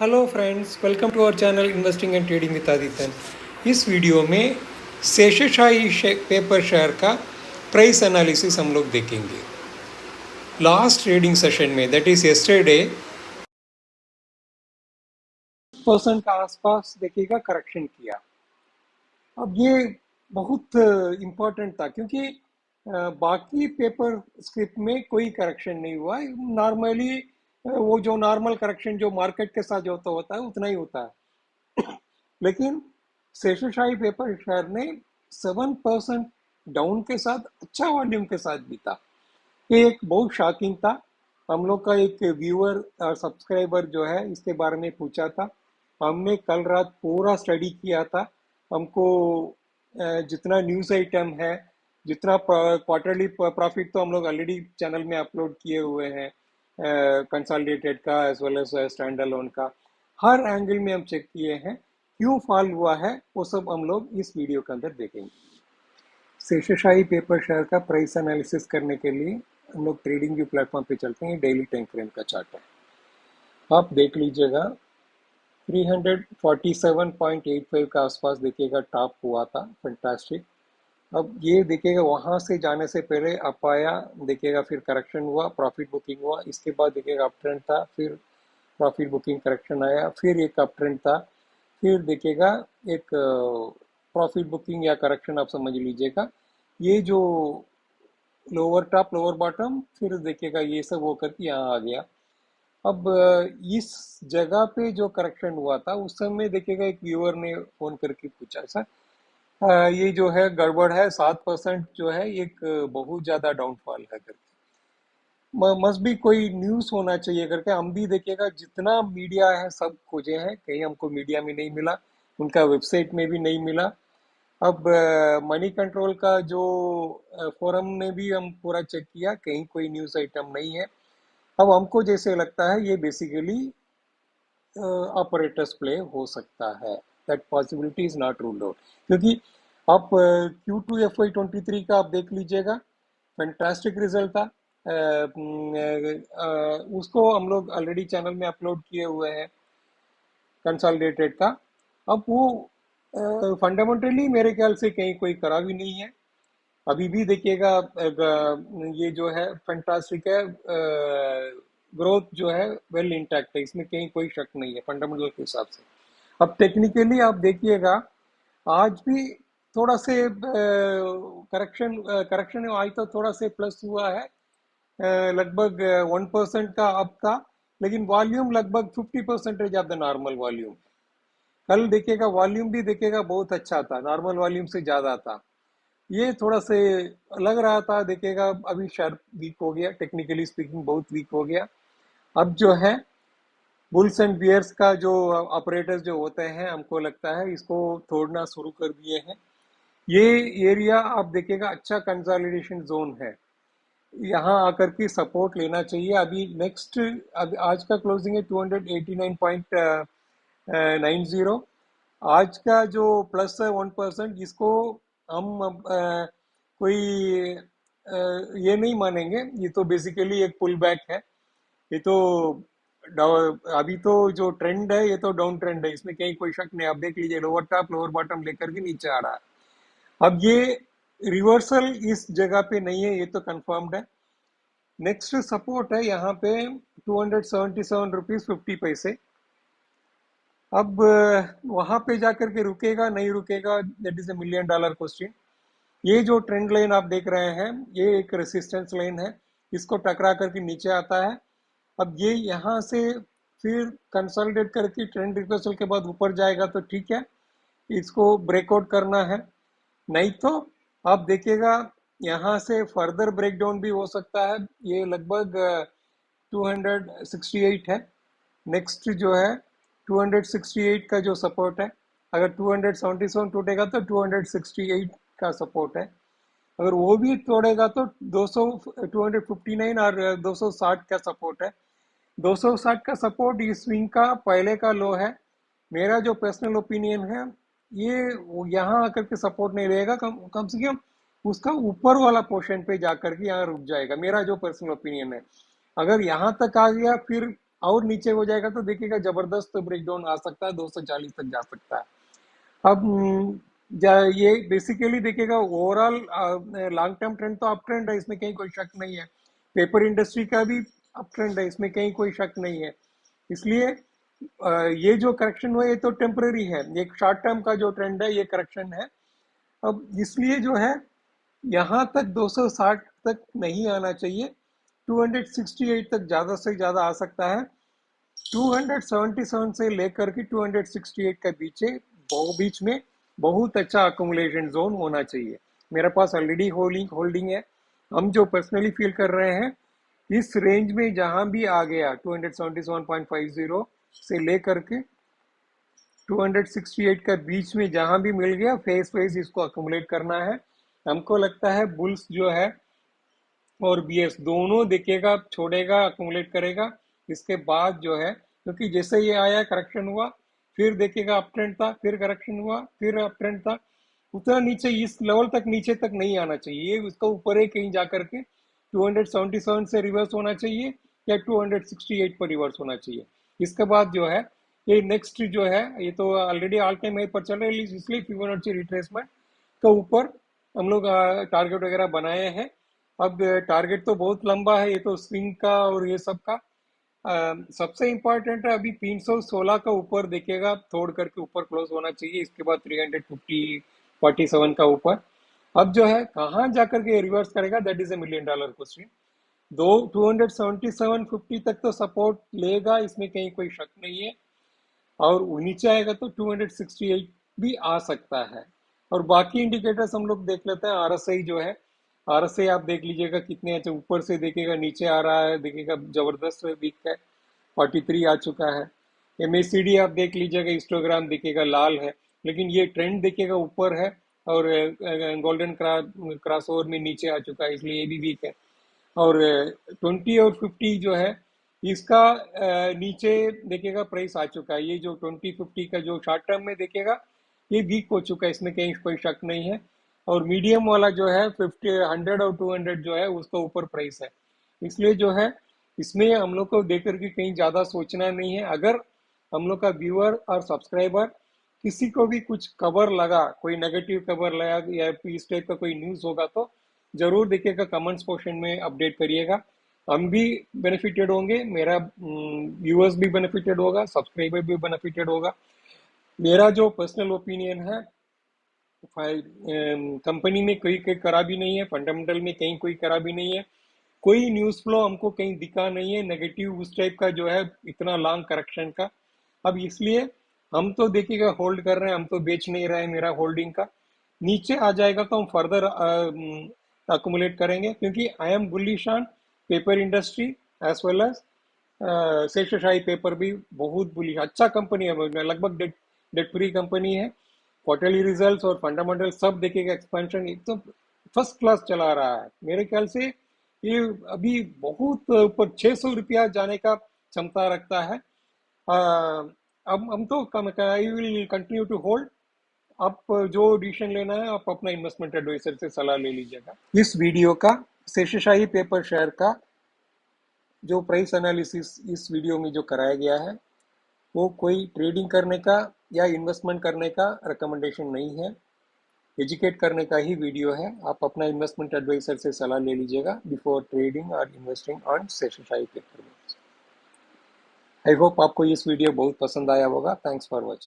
Hello friends, welcome to our channel investing and trading with Adityan. इस video में Seshasayee paper share का analysis एनालिसिस हम लोग देखेंगे। लास्ट ट्रेडिंग सेशन में, दैट इज यस्टरडे, परसेंट का आसपास देखिएगा करेक्शन किया। अब ये बहुत इम्पोर्टेंट था क्योंकि बाकी पेपर स्क्रिप्ट में कोई करेक्शन नहीं हुआ। नॉर्मली वो जो नॉर्मल करेक्शन जो मार्केट के साथ जो होता है उतना ही होता है। लेकिन शेषशाही पेपर शेयर ने 7% डाउन के साथ अच्छा वॉल्यूम के साथ बीता। ये एक बहुत शॉकिंग था। हम लोग का एक व्यूअर और सब्सक्राइबर जो है इसके बारे में पूछा था। हमने कल रात पूरा स्टडी किया था। हमको जितना न्यूज़ आइटम है, जितना क्वार्टरली प्रॉफिट तो हम लोग ऑलरेडी चैनल में अपलोड किए हुए हैं, कंसोलिडेटेड का as well as standalone का, हर एंगल में हम चेक किए हैं। क्यों फॉल हुआ है वो सब हम लोग इस वीडियो के अंदर देखेंगे। शेषशाही पेपर शेयर का प्राइस एनालिसिस करने के लिए हम लोग ट्रेडिंग व्यू प्लेटफॉर्म पे चलते हैं। डेली टाइम फ्रेम का चार्ट है, आप देख लीजिएगा। 347.85 का आसपास देखिएगा टॉप हुआ था, फैंटास्टिक। अब ये देखिएगा वहां से जाने से पहले अप आया, देखिएगा फिर करेक्शन हुआ, प्रॉफिट बुकिंग हुआ, इसके बाद देखिएगा अप ट्रेंड था, फिर प्रॉफिट बुकिंग करेक्शन आया, फिर एक अप ट्रेंड था, फिर देखिएगा एक प्रॉफिट बुकिंग या करेक्शन आप समझ लीजिएगा। ये जो लोअर टॉप लोअर बॉटम, फिर देखिएगा ये सब होकर के यहाँ आ गया। अब इस जगह पे जो करेक्शन हुआ था उस समय देखिएगा एक व्यूअर ने फोन करके पूछा, सर ये जो है गड़बड़ है, 7% जो है एक बहुत ज्यादा डाउनफॉल है करके, मस्ट भी कोई न्यूज होना चाहिए करके। हम भी देखिएगा जितना मीडिया है सब खोजे हैं, कहीं हमको मीडिया में नहीं मिला, उनका वेबसाइट में भी नहीं मिला। अब मनी कंट्रोल का जो फोरम में भी हम पूरा चेक किया, कहीं कोई न्यूज आइटम नहीं है। अब हमको जैसे लगता है ये बेसिकली ऑपरेटर्स प्ले हो सकता है, that possibility is not ruled out. क्योंकि आप Q2 FY23 का आप देख लीजिएगा, फैंटास्टिक रिजल्ट था। उसको हम लोग ऑलरेडी चैनल में अपलोड किए हुए हैं, कंसोलिडेटेड का। अब वो फंडामेंटली मेरे ख्याल से कहीं कोई करा भी नहीं है। अभी भी देखिएगा ये जो है फैंटास्टिक है, ग्रोथ जो है वेल इंटैक्ट है, इसमें कहीं कोई शक नहीं है फंडामेंटल के हिसाब से। अब टेक्निकली आप देखिएगा, आज भी थोड़ा से करेक्शन करेक्शन आज तो थोड़ा से प्लस हुआ है, लगभग 1% का अप था, लेकिन वॉल्यूम लगभग 50% ऑफ द नॉर्मल वॉल्यूम। कल देखिएगा वॉल्यूम भी देखिएगा बहुत अच्छा था, नॉर्मल वॉल्यूम से ज्यादा था। ये थोड़ा से लग रहा था, देखिएगा अभी शायद वीक हो गया, टेक्निकली स्पीकिंग बहुत वीक हो गया। अब जो है बुल्स एंड बियर्स का जो ऑपरेटर्स जो होते हैं, हमको लगता है इसको तोड़ना शुरू कर दिए हैं। ये एरिया आप देखिएगा अच्छा कंसोलिडेशन जोन है, यहाँ आकर के सपोर्ट लेना चाहिए। अभी नेक्स्ट, अब आज का क्लोजिंग है 289.90। आज का जो प्लस है 1%, इसको हम कोई ये नहीं मानेंगे। ये तो बेसिकली एक पुल बैक है। ये तो अभी तो जो ट्रेंड है ये तो डाउन ट्रेंड है, इसमें कहीं कोई शक नहीं। आप देख लीजिए लोअर टॉप लोअर बॉटम लेकर के नीचे आ रहा है। अब ये रिवर्सल इस जगह पे नहीं है, ये तो कंफर्म्ड है। नेक्स्ट सपोर्ट है यहाँ पे 277 रुपीज 50 पैसे। अब वहां पे जाकर के रुकेगा नहीं रुकेगा, दैट इज $1 million क्वेश्चन। ये जो ट्रेंड लाइन आप देख रहे हैं, ये एक रेसिस्टेंस लाइन है, इसको टकरा करके नीचे आता है। अब ये यहाँ से फिर कंसोलिडेट करके ट्रेंड रिवर्सल के बाद ऊपर जाएगा तो ठीक है, इसको ब्रेकआउट करना है। नहीं तो आप देखिएगा यहाँ से फर्दर ब्रेकडाउन भी हो सकता है। ये लगभग 268 है नेक्स्ट जो है, 268 का जो सपोर्ट है। अगर 277 टूटेगा तो 268 का सपोर्ट है। अगर वो भी तोड़ेगा तो 200 259 और 260 का सपोर्ट है। 260 का सपोर्ट इस स्विंग का पहले का लो है। मेरा जो पर्सनल ओपिनियन है, ये यहाँ आकर के सपोर्ट नहीं रहेगा, कम से कम उसका ऊपर वाला पोर्शन पे जाकर के यहाँ रुक जाएगा, मेरा जो पर्सनल ओपिनियन है। अगर यहाँ तक आ गया फिर और नीचे हो जाएगा तो देखिएगा जबरदस्त ब्रेकडाउन आ सकता है, 240 तक जा सकता है। अब ये बेसिकली देखिएगा ओवरऑल लॉन्ग टर्म ट्रेंड तो अप ट्रेंड है, इसमें कहीं कोई शक नहीं है। पेपर इंडस्ट्री का भी अप ट्रेंड है, इसमें कहीं कोई शक नहीं है। इसलिए ये जो करेक्शन हुआ ये तो टेम्पररी है, ये शॉर्ट टर्म का जो ट्रेंड है ये करेक्शन है। अब इसलिए जो है यहाँ तक 260 तक नहीं आना चाहिए, 268 तक ज़्यादा से ज़्यादा आ सकता है। 277 से लेकर के 268 के बीच में बहुत अच्छा अकोमोलेशन जोन होना चाहिए। मेरे पास ऑलरेडी होल्डिंग है। हम जो पर्सनली फील कर रहे हैं, इस रेंज में जहां भी आ गया 277.50 से लेकर के 268 का बीच में जहां भी मिल गया, फेस इसको अकोमोलेट करना है। हमको लगता है बुल्स जो है और बीएस दोनों देखिएगा छोड़ेगा, अकोमोलेट करेगा। इसके बाद जो है, क्योंकि जैसे ये आया करेक्शन हुआ, फिर देखिएगा अप ट्रेंड था, फिर करेक्शन हुआ, फिर अप ट्रेंड था। उतना नीचे इस लेवल तक नीचे तक नहीं आना चाहिए, ये उसका ऊपर ही कहीं जाकर के 277 से रिवर्स होना चाहिए या 268 पर रिवर्स होना चाहिए। इसके बाद जो है ये नेक्स्ट जो है, ये तो ऑलरेडी ऑल टाइम हाई पर चल रहा है, इसलिए फिबोनाची रिट्रेसमेंट के ऊपर हम लोग टारगेट वगैरह बनाए हैं। अब टारगेट तो बहुत लंबा है, ये तो स्विंग का और ये सब का। सबसे इंपॉर्टेंट है अभी 316 का ऊपर देखिएगा, तोड़ करके ऊपर क्लोज होना चाहिए। इसके बाद 347 का ऊपर। अब जो है कहाँ जाकर के रिवर्स करेगा, दैट इज $1 million क्वेश्चन। दो 277.50 तक तो सपोर्ट लेगा, इसमें कहीं कोई शक नहीं है। और नीचे आएगा तो 268 भी आ सकता है। और बाकी इंडिकेटर्स हम लोग देख लेते हैं। आरएसआई जो है, आरएसआई आप देख लीजिएगा कितने अच्छे ऊपर से देखिएगा नीचे आ रहा है, देखिएगा जबरदस्त वीक है, 43 आ चुका है। एमएसीडी आप देख लीजिएगा, हिस्टोग्राम देखिएगा लाल है, लेकिन ये ट्रेंड देखिएगा ऊपर है। और गोल्डन क्रॉस ओवर में नीचे आ चुका है, इसलिए ये भी वीक है। और 20 और 50 जो है, इसका नीचे देखिएगा प्राइस आ चुका है। ये जो 20-50 का जो शॉर्ट टर्म में देखिएगा, ये वीक हो चुका है, इसमें कहीं कोई शक नहीं है। और मीडियम वाला जो है 50, 100 और 200 जो है उसका ऊपर प्राइस है। इसलिए जो है इसमें हम लोग को देख करके कहीं ज़्यादा सोचना नहीं है। अगर हम लोग का व्यूअर और सब्सक्राइबर किसी को भी कुछ खबर लगा, कोई नेगेटिव खबर लगा या इस टाइप का कोई न्यूज़ होगा, तो जरूर देखिएगा, कमेंट्स पोर्शन में अपडेट करिएगा। हम भी बेनिफिटेड होंगे, मेरा व्यूअर्स भी बेनिफिटेड होगा, सब्सक्राइबर भी बेनिफिटेड होगा। मेरा जो पर्सनल ओपिनियन है, कंपनी में कोई कोई खराबी नहीं है, फंडामेंटल में कहीं कोई खराबी नहीं है, कोई न्यूज़ फ्लो हमको कहीं दिखा नहीं है नेगेटिव उस टाइप का जो है, इतना लॉन्ग करेक्शन का। अब इसलिए हम तो देखिएगा होल्ड कर रहे हैं, हम तो बेच नहीं रहे हैं। मेरा होल्डिंग का नीचे आ जाएगा तो हम फर्दर अकोमुलेट करेंगे, क्योंकि I am bullish on paper industry as well as Seshasayee paper भी बहुत बुलिश, अच्छा कंपनी है, लगभग डेट फ्री कंपनी है। क्वार्टरली रिजल्ट्स और फंडामेंटल सब देखेगा, एक्सपेंशन एकदम फर्स्ट क्लास चला रहा है। मेरे ख्याल से ये अभी बहुत ऊपर 600 रुपया जाने का क्षमता रखता है। अब हम तो I will continue to hold. आप जो डिसीजन लेना है आप अपना इन्वेस्टमेंट एडवाइजर से सलाह ले लीजिएगा। इस वीडियो का शेषशाही पेपर शेयर का जो प्राइस एनालिसिस इस वीडियो में जो कराया गया है, वो कोई ट्रेडिंग करने का या इन्वेस्टमेंट करने का रिकमेंडेशन नहीं है, एजुकेट करने का ही वीडियो है। आप अपना इन्वेस्टमेंट एडवाइजर से सलाह ले लीजिएगा बिफोर ट्रेडिंग और investing on Seshasayee paper. I hope आपको इस वीडियो बहुत पसंद आया होगा। Thanks for watching.